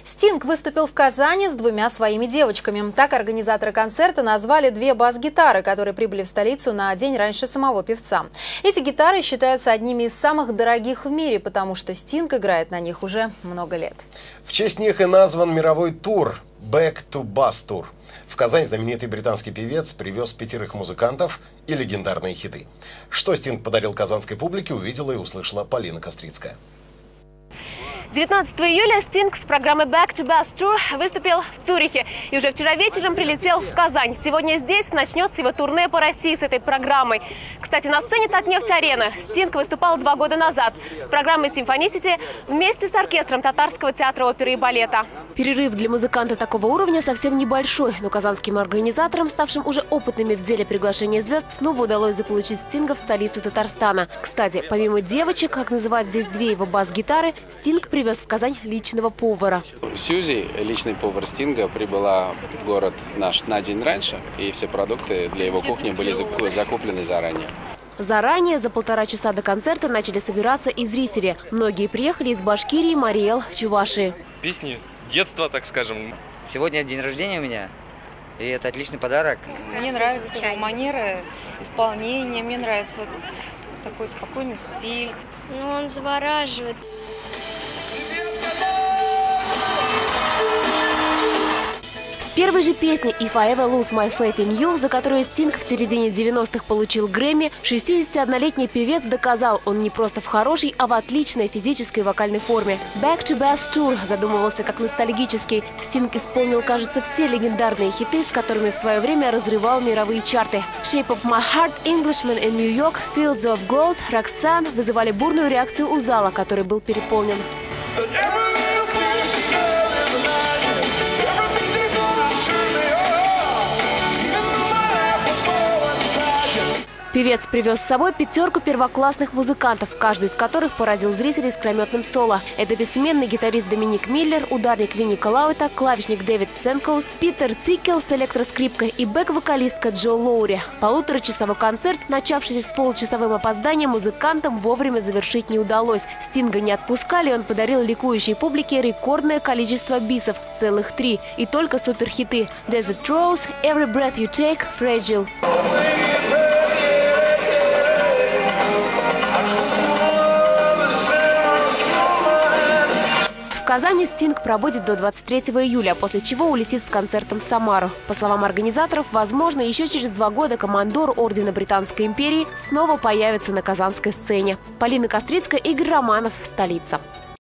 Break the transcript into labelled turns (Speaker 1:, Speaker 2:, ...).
Speaker 1: Стинг выступил в Казани с двумя своими девочками. Так организаторы концерта назвали две бас-гитары, которые прибыли в столицу на день раньше самого певца. Эти гитары считаются одними из самых дорогих в мире, потому что Стинг играет на них уже много лет.
Speaker 2: В честь них и назван мировой тур «Back to Bass Tour». В Казань знаменитый британский певец привез 5 музыкантов и легендарные хиты. Что Стинг подарил казанской публике, увидела и услышала Полина Кострицкая.
Speaker 3: 19 июля Стинг с программой Back to Bass Tour выступил в Цюрихе и уже вчера вечером прилетел в Казань. Сегодня здесь начнется его турне по России с этой программой. Кстати, на сцене Татнефть-арены Стинг выступал 2 года назад с программой Symphony City вместе с оркестром Татарского театра оперы и балета. Перерыв для музыканта такого уровня совсем небольшой, но казанским организаторам, ставшим уже опытными в деле приглашения звезд, снова удалось заполучить Стинга в столицу Татарстана. Кстати, помимо девочек, как называют здесь две его бас-гитары, Стинг привез в Казань личного повара.
Speaker 4: Сьюзи, личный повар Стинга, прибыла в город наш на день раньше, и все продукты для его кухни были закуплены заранее.
Speaker 3: Заранее, за 1,5 часа до концерта, начали собираться и зрители. Многие приехали из Башкирии, Мариэл, Чувашии.
Speaker 5: Песни детства, так скажем.
Speaker 6: Сегодня день рождения у меня, и это отличный подарок.
Speaker 7: Мне нравятся его манеры исполнения, мне нравится вот такой спокойный стиль.
Speaker 8: Ну, он завораживает.
Speaker 3: С первой же песни «If I Ever Lose My Faith in You», за которую Стинг в середине 90-х получил Грэмми, 61-летний певец доказал, он не просто в хорошей, а в отличной физической и вокальной форме. «Back to Bass Tour» задумывался как ностальгический. Стинг исполнил, кажется, все легендарные хиты, с которыми в свое время разрывал мировые чарты. «Shape of My Heart», «Englishman in New York», «Fields of Gold», «Roxanne» вызывали бурную реакцию у зала, который был переполнен. Певец привез с собой 5 первоклассных музыкантов, каждый из которых поразил зрителей искрометным соло. Это бессменный гитарист Доминик Миллер, ударник Винни Колауэта, клавишник Дэвид Ценкоус, Питер Цикел с электроскрипкой и бэк-вокалистка Джо Лоури. 1,5-часовой концерт, начавшийся с получасовым опозданием, музыкантам вовремя завершить не удалось. Стинга не отпускали, он подарил ликующей публике рекордное количество бисов – целых 3. И только суперхиты «Desert Rose», «Every Breath You Take», «Fragile». В Казани Стинг пробудет до 23 июля, после чего улетит с концертом в Самару. По словам организаторов, возможно, еще через 2 года командор Ордена Британской империи снова появится на казанской сцене. Полина Кострицкая, Игорь Романов, столица.